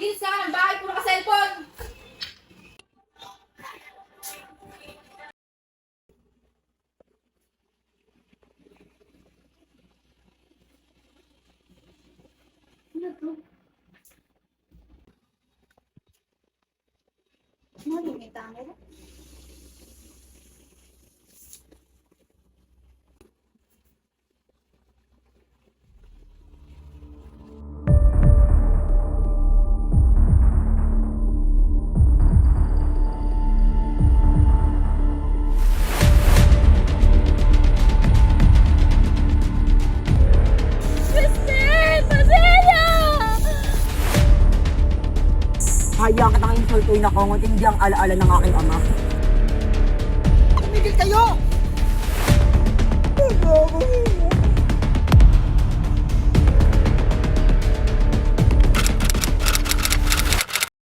Linis ka ng bahay, puro ka cellphone! Ano to? Ano may camera? Hayaan kitang insultuin ako ngunit hindi ang alaala ng aking ama. Tumigil kayo!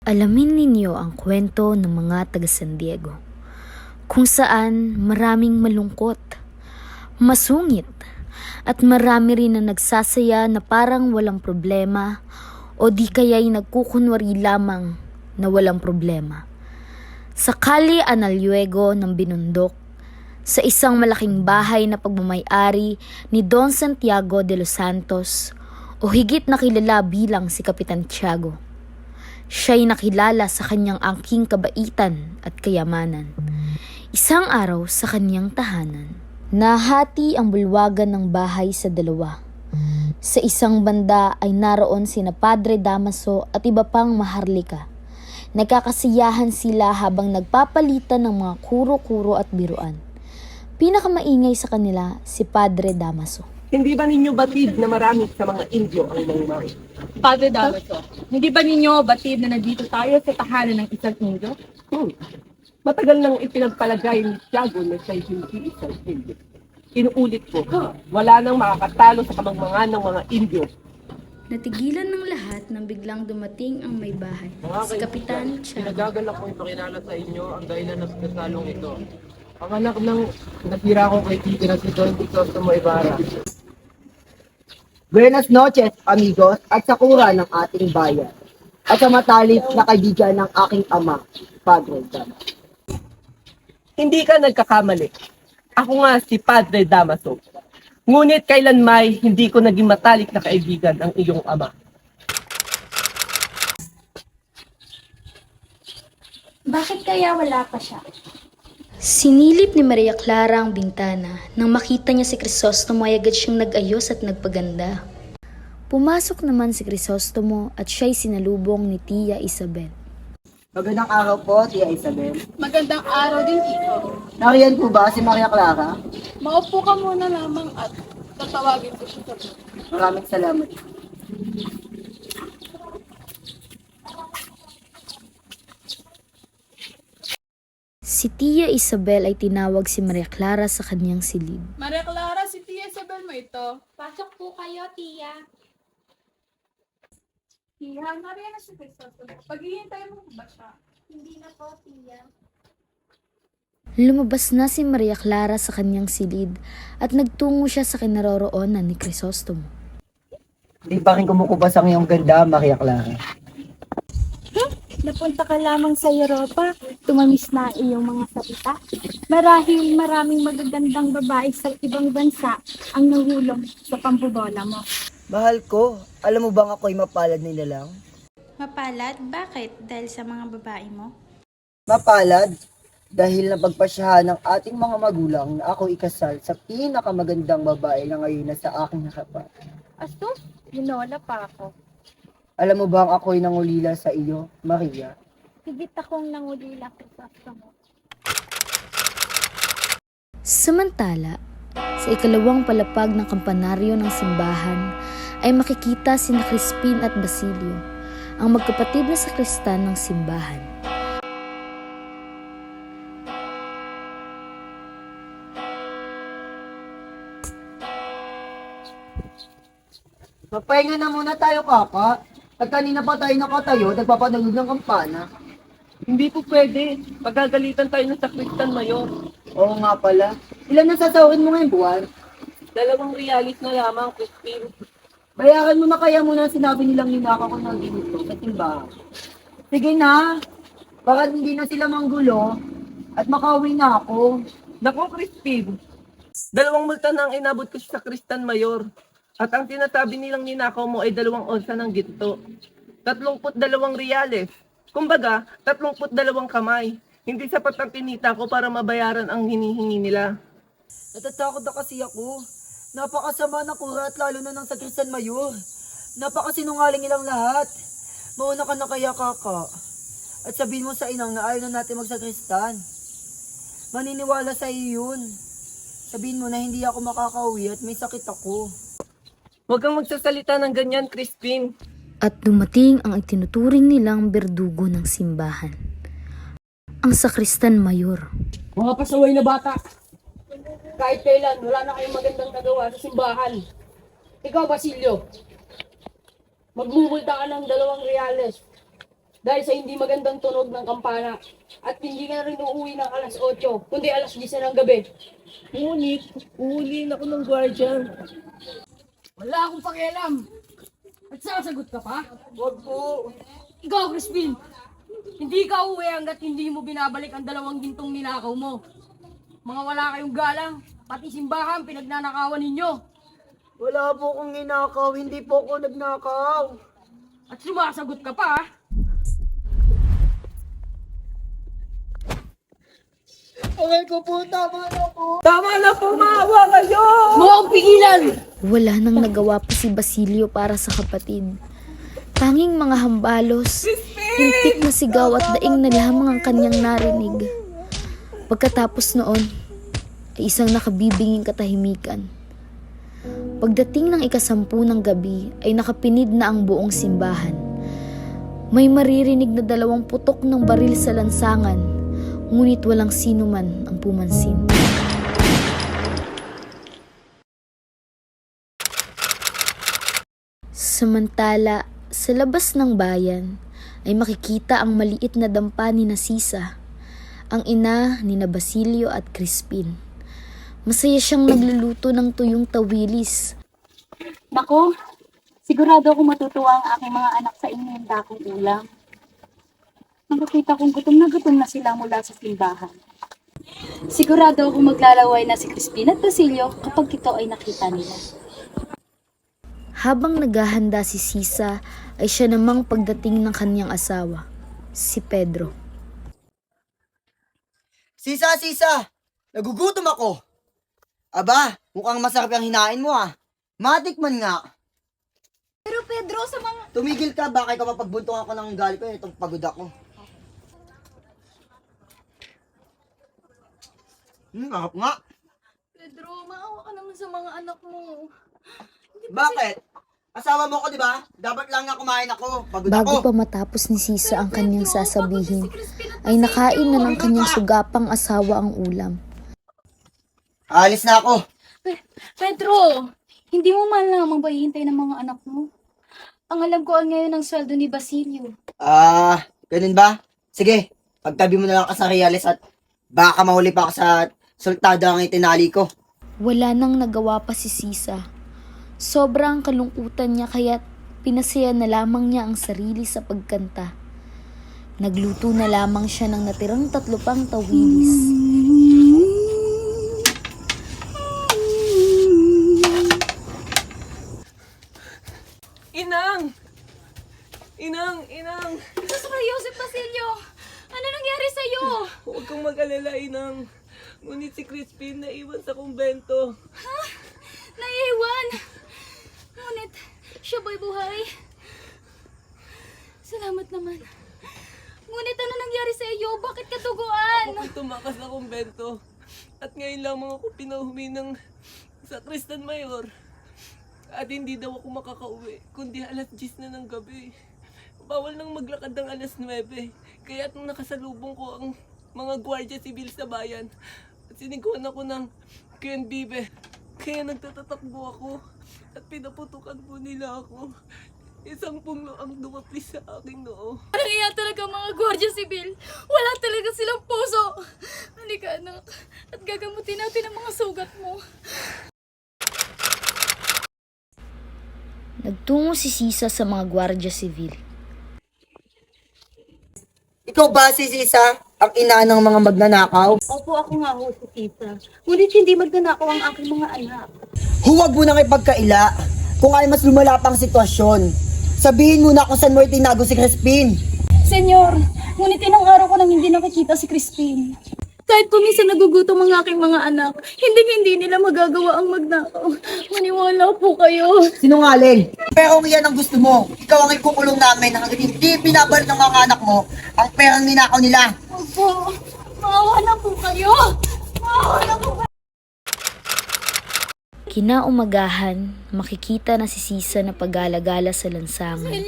Alamin ninyo ang kwento ng mga taga San Diego, kung saan maraming malungkot, masungit, at marami rin na nagsasaya na parang walang problema o di kaya'y nagkukunwari lamang na walang problema. Sa Calle Analuego ng Binundok, sa isang malaking bahay na pagmamay-ari ni Don Santiago de los Santos o higit na kilala bilang si Kapitan Tiago. Siya'y nakilala sa kanyang angking kabaitan at kayamanan. Isang araw sa kanyang tahanan, nahati ang bulwagan ng bahay sa dalawa. Sa isang banda ay naroon sina Padre Damaso at iba pang maharlika. Nagkakasiyahan sila habang nagpapalitan ng mga kuro-kuro at biruan. Pinakamaingay sa kanila si Padre Damaso. Hindi ba ninyo batid na marami sa mga Indio ang mangmang? Padre Damaso, hindi ba ninyo batid na nandito tayo sa tahanan ng isang Indio? Matagal nang ipinagpalagay ni Tiago na siya'y hindi isang Indio. Inuulit ko, wala nang makakatalo sa kamangmangan ng mga Indio. Natigilan ng lahat nang biglang dumating ang may bahay, si Kapitan Tiago. Pinagagalak ko ipakilala sa inyo ang dahilan ng kasalong ito. Ang anak ng natira kong kaibigan na si Don Crisostomo Ibarra. Buenas noches, amigos, at sakura ng ating bayan. At sa matalik na kaibigan ng aking ama, Padre Damaso. Hindi ka nagkakamali. Ako nga si Padre Damaso. Ngunit kailanmay hindi ko naging matalik na kaibigan ang iyong ama. Bakit kaya wala pa siya? Sinilip ni Maria Clara ang bintana nang makita niya si Crisostomo ay agad siyang nag-ayos at nagpaganda. Pumasok naman si Crisostomo at siya'y sinalubong ni Tia Isabel. Magandang araw po, Tia Isabel. Magandang araw din, Tito. Nariyan po ba si Maria Clara? Maupo ka muna lamang at tatawagin ko siya sa buhay. Maraming salamat. Si Tia Isabel ay tinawag si Maria Clara sa kanyang silid. Maria Clara, si Tia Isabel mo ito. Pasok po kayo, Tia. Tia, nariyan na si Crisostomo. Paghihintay mo ba siya? Hindi na po, Tia. Lumabas na si Maria Clara sa kanyang silid at nagtungo siya sa kinaroroonan ni Crisostomo. Di ba rin kumukubas ang iyong ganda, Maria Clara? Napunta ka lamang sa Europa, tumamis na iyong mga salita. Marahil maraming magagandang babae sa ibang bansa ang nahulog sa pambobola mo. Mahal ko, alam mo bang ako'y mapalad na lang? Mapalad? Bakit? Dahil sa mga babae mo? Mapalad dahil napagpasyahan ng ating mga magulang na ako ikasal sa pinakamagandang babae na ngayon na sa aking harapan. Asus, ginola pa ako. Alam mo bang ako'y nangulila sa iyo, Maria? Higit akong nangulila sa mo. Samantala, sa ikalawang palapag ng kampanaryo ng simbahan ay makikita sina Crispin at Basilio, ang magkapatid na sakristan ng simbahan. Magpahinga na muna tayo, Kaka. At kanina pa tayo nakatayo, nagpapanood ng kampana. Hindi po pwede. Pagagalitan tayo ng sakristan mayor. Oo nga pala. Ilan na sasawarin mo ngayong buwan? 2 realis na lamang, Crispin. Bayaran mo na kaya muna ang sinabi nilang ninaka ko ng ginito. simbahan. Sige na, baka hindi na sila manggulo at makauwi na ako. Naku, Crispin. 2 multa na ang inabot ko sa Kristan Mayor. At ang sinasabi nilang ninakaw mo ay 2 onsa ng ginto. 32 reales. Kumbaga, 32 kamay. Hindi sapat ang kinita ko para mabayaran ang hinihingi nila. Natatakot na kasi ako. Napakasama ng kura at lalo na ng Sagristan Mayor. Napakasinungaling ilang lahat. Mauna ka na kaya, Kaka. At sabihin mo sa inang na ayaw na natin magsagristan. Maniniwala sa iyo yun. Sabihin mo na hindi ako makakauwi at may sakit ako. Huwag kang magsasalita ng ganyan, Crispin. At dumating ang itinuturing nilang berdugo ng simbahan. Ang Sakristan Mayor. Mga pasaway na bata, kahit kailan, wala na kayong magandang nagawa sa simbahan. Ikaw, Basilio, magmumulta ka ng 2 reales dahil sa hindi magandang tunog ng kampana at hindi ka na rin uuwi ng alas 8, kundi alas 10 ng gabi. Ngunit, uhuliin ako ng guardian. Wala akong pakialam. At sasagot ka pa? Wag po. Ikaw, Crispin, hindi ka uuwi hanggat hindi mo binabalik ang 2 gintong ninakaw mo. Mga wala kayong galang, pati simbahan pinagnanakawan ninyo. Wala po akong ninakaw. Hindi po ako nagnakaw. At sumasagot ka pa, ha? Okay ko po, tama na po. Tama na po, maawa kayo! Mga pigilan! Wala nang nagawa pa si Basilio para sa kapatid. Tanging mga hambalos, hintik na sigaw at daing na lamang ang kanyang narinig. Pagkatapos noon, ay isang nakabibinging katahimikan. Pagdating ng 10 ng gabi, ay nakapinid na ang buong simbahan. May maririnig na 2 putok ng baril sa lansangan, ngunit walang sino man ang pumansin. Samantala, sa labas ng bayan, ay makikita ang maliit na dampa ni Sisa, ang ina ni Basilio at Crispin. Masaya siyang nagluluto ng tuyong tawilis. Naku, sigurado akong matutuwa ang aking mga anak sa inyong dakong ulam. Nakikita kong gutom na sila mula sa simbahan. Sigurado akong maglalaway na si Crispin at Basilio kapag ito ay nakita nila. Habang naghahanda si Sisa, ay siya namang pagdating ng kanyang asawa, si Pedro. Sisa, Sisa! Nagugutom ako! Aba, mukhang masarap yung hinain mo ah. Matikman nga. Pero Pedro, sa mga... Tumigil ka, baka ikaw mapagbuntung ako ng galit ko. Itong pagod ako. Harap nga. Pedro, maawa ka naman sa mga anak mo. Bakit? Asawa mo ko, di ba? Dapat lang nga kumain ako. Pagod Bago ako. pa matapos ni Sisa ang kanyang sasabihin, ay nakain na ng kanyang sugapang asawa ang ulam. Alis na ako. Pedro, hindi mo man lamang ba hihintay ng mga anak mo? Ang alam ko ang ngayon ang sweldo ni Basilio. Ganun ba? Sige, pagtabi mo na lang ka sa Reales at baka mahuli pa ako sa sultado ang itinali ko. Wala nang nagawa pa si Sisa. Sobrang kalungkutan niya kaya pinasaya na lamang niya ang sarili sa pagkanta. Nagluto na lamang siya ng natirang 3 pang tawilis. Inang! Inang! Sus ka, Joseph Basilio! Ano nangyari sa'yo? Huwag kang mag-alala, Inang. Ngunit si Crispin naiwan sa kumbento. Naiiwan! Ngunit, siya ba'y buhay? Salamat naman. Ngunit ano nangyari sa iyo? Bakit ka tuguan? Ako'y tumakas sa kumbento. At ngayon lamang ako pinauwi ng Sakristan Mayor. At hindi daw ako makakauwi, kundi alas 10 na ng gabi. Bawal nang maglakad ng alas 9. Kaya nung nakasalubong ko ang mga gwardiya sibil sa bayan, at siniguan ako ng QNBB. Kaya nagtatatakbo ako at pinaputukan po nila ako. 10 punglo ang dumapli sa aking noo. Parang iya talaga mga gwardiya sibil. Wala talaga silang puso. Halika anak, at gagamutin natin ang mga sugat mo. Nagtungo si Sisa sa mga gwardiya sibil. Ikaw ba si Sisa, ang ina ng mga magnanakaw? Opo, ako nga ho si Tita. Ngunit hindi magnanakaw ang aking mga anak. Huwag mo nang ipagkaila kung ay mas lumala pang sitwasyon. Sabihin mo na kung saan mo itinago si Crispin. Senyor, ngunit ilang araw ko nang hindi nakikita si Crispin. Kahit po minsan nagugutom ang aking mga anak, hindi nila magagawa ang magnakaw. Maniwala po kayo. Sinungaling. Pero kung yan ang gusto mo, ikaw ang ikukulong namin hanggang hindi binabalik ng mga anak mo ang perang ninakaw nila. Opo, maawa na po kayo. Maawa na po kayo. Kinaumagahan, makikita na si Sisa na paggalagala sa lansangan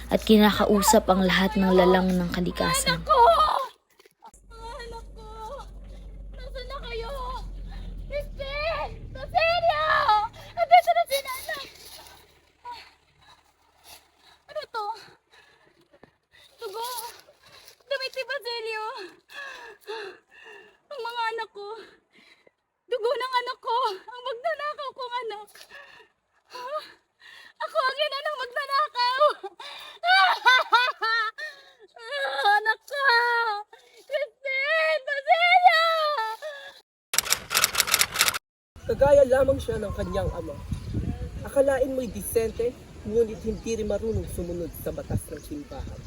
at kinakausap ang lahat ng lalang ng kalikasan. Anak ko! Nasaan na kayo? Crispin! Basilio! Andito na sila anak! Ano to? Tugo! Damit ni Basilio! Ang mga anak ko! Dugo ng anak ko! Ang magnanakaw kong anak! Ako ang ina ng magnanakaw! Anak ko! Crispin! Basilio! Kagaya lamang siya ng kanyang ama. Akalain mo'y disente, ngunit hindi rin marunong sumunod sa batas ng simbahan.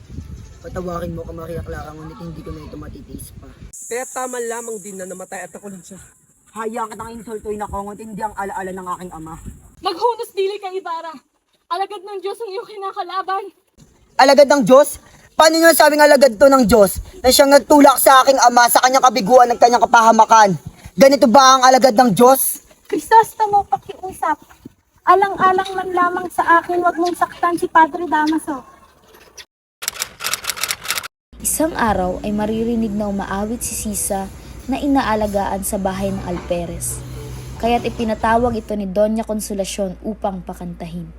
Patawarin mo ka Maria Clara, ngunit hindi ko na ito matitiis pa. Kaya tama lamang din na namatay at ako lang siya. Hayaan kitang insultuin ako, ngunit hindi ang alaala ng aking ama. Maghunos dili kang Ibarra! Alagad ng Diyos ang iyong kinakalaban! Alagad ng Diyos? Paano nyo sabing alagad to ng Diyos na siyang nagtulak sa aking ama sa kanyang kabiguan ng kanyang kapahamakan? Ganito ba ang alagad ng Diyos? Kristostomo, pakiusap. Alang-alang man lamang sa akin, wag mong saktan si Padre Damaso. Isang araw ay maririnig na umaawit si Sisa na inaalagaan sa bahay ng Alperes. Kaya't ipinatawag ito ni Doña Consolacion upang pakantahin.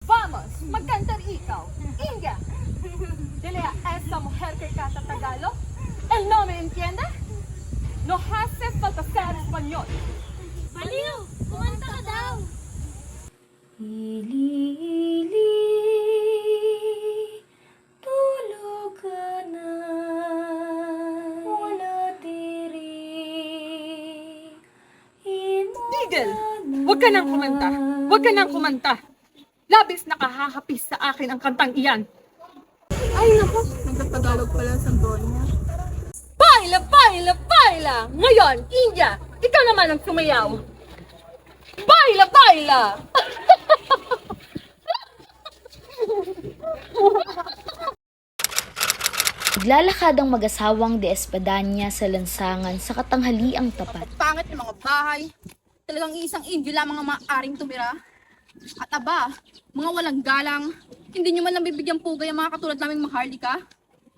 Vamos, magkantar ikaw. Inga. Dile a esta mujer que canta Tagalog. Él no me entiende. No hace falta ser español. Baliw! Kumanta ka daw! Ili, tulog ka na, wala diri, Tigil! Huwag ka nang kumanta. Huwag ka nang kumanta. Labis nakahahapis sa akin ang kantang iyan. Ay, naku. Nagtatagalog pala sa Donya. Baila, baila, baila! Ngayon, India, ikaw naman ang sumayaw. Baila, baila! Naglalakad ang mag-asawang de Espadanya sa lansangan sa katanghaliang tapat. Pangit ng mga bahay. Talagang isang Indio lamang ang maaaring tumira. At aba, mga walang galang. Hindi nyo man lang bibigyan pugay ang mga katulad naming maharlika.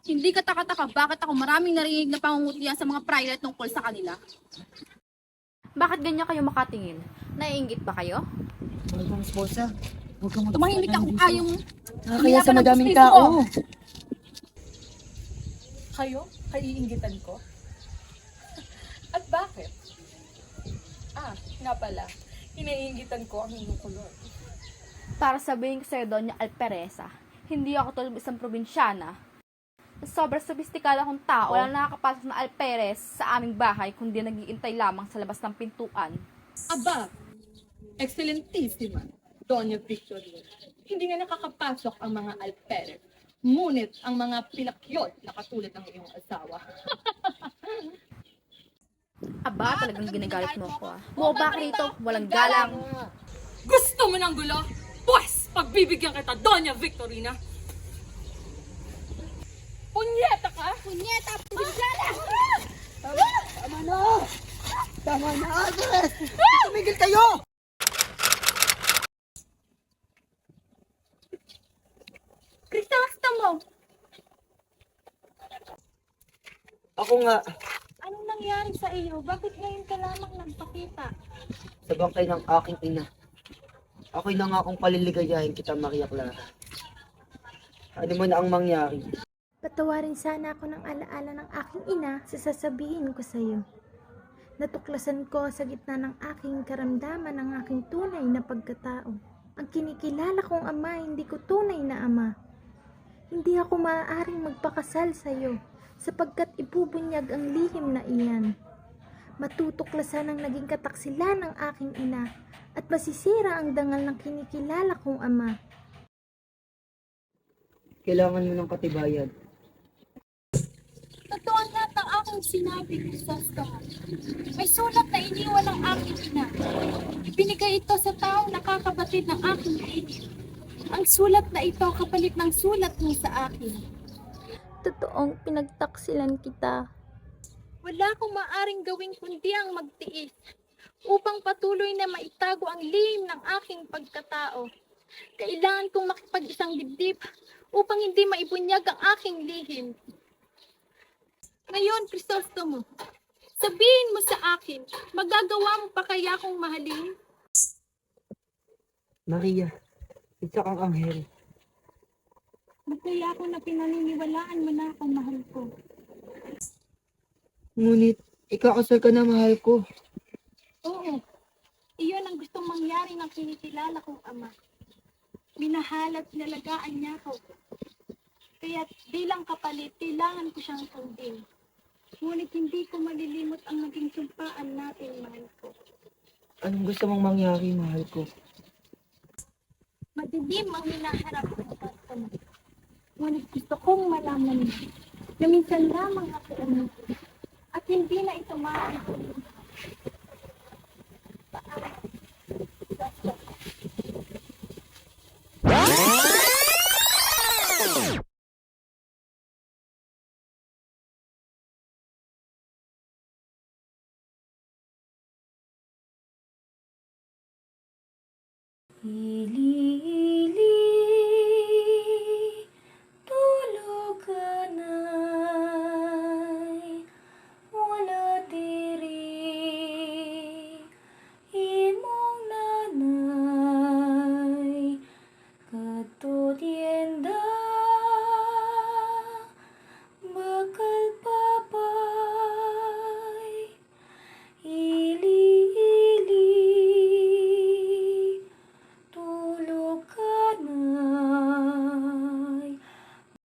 Hindi ka taka-taka bakit ako maraming narinig na pangungutya sa mga private tungkol sa kanila. Bakit ganyan kayo makatingin? Naiinggit ba kayo? Huwag kang esposa. Huwag kang Tumahimik ka kung ayaw mo. Kaya sa madaming gusto tao. Kayo? Kaiingitan ko? At bakit? Nga pala. Iniingitan ko ang inyong kulot. Para sabihin ko sa'yo, Doña Alperesa, hindi ako tulad isang probinsyana. Sobrang sophisticado akong tao. Walang nakakapasok na alperes sa aming bahay kundi nag-iintay lamang sa labas ng pintuan. Aba, excelentissima, Doña Victoria. Hindi nga nakakapasok ang mga alperes. Ngunit ang mga pinakyot na katulad ng iyong asawa. Aba, talagang ginagalit mo ako ah. Mo ba rito? Walang galang. Gusto mo ng gulo? Pues, pagbibigyan kita, Doña Victorina. Punyeta ka? Punyeta! Punyeta! Tama na, Agnes! Tumigil kayo! Kristostomo! Ako nga, Anong nangyari sa iyo? Bakit ngayon ka lamang nagpakita? sa bangkay ng aking ina. Ako'y lang akong paliligayahin kita, Maria Clara. Ano mo na ang mangyari? Patawarin sana ako ng alaala ng aking ina sa sasabihin ko sa iyo. Natuklasan ko sa gitna ng aking karamdaman ang aking tunay na pagkatao. Ang kinikilala kong ama, hindi ko tunay na ama. Hindi ako maaaring magpakasal sa'yo sapagkat ibubunyag ang lihim na iyan. Matutuklasan ang naging kataksilan ng aking ina at masisira ang dangal ng kinikilala kong ama. Kailangan mo ng katibayan. Totoo lahat ng aking sinabi, Chrysostom. May sulat na iniwan ng aking ina. Ibinigay ito sa taong nakakabatid ng aking lihim. Ang sulat na ito kapalit ng sulat mo sa akin. Totoong pinagtaksilan kita. Wala akong maaring gawin kundi ang magtiis upang patuloy na maitago ang lihim ng aking pagkatao. Kailangan kong makipag-isang dibdib upang hindi maibunyag ang aking lihim. Ngayon, Crisostomo, sabihin mo sa akin, magagawa mo pa kaya akong mahalin? Maria, isa kang anghel. Magkaya ako na pinaniniwalaan mo na akong mahal ko. Ngunit, ikakasal ka na, mahal ko. Oo, iyon ang gustong mangyari ng kinikilala kong ama. Minahal at nalagaan niya ako. Kaya bilang kapalit, kailangan ko siyang sundin. Ngunit hindi ko malilimot ang naging sumpaan natin, mahal ko. Anong gusto mong mangyari, mahal ko? Madilim ang hinaharap ko sa mo. Ngunit gusto kong malaman mo na minsan lamang ako umitin at hindi na ito maaaring. Ili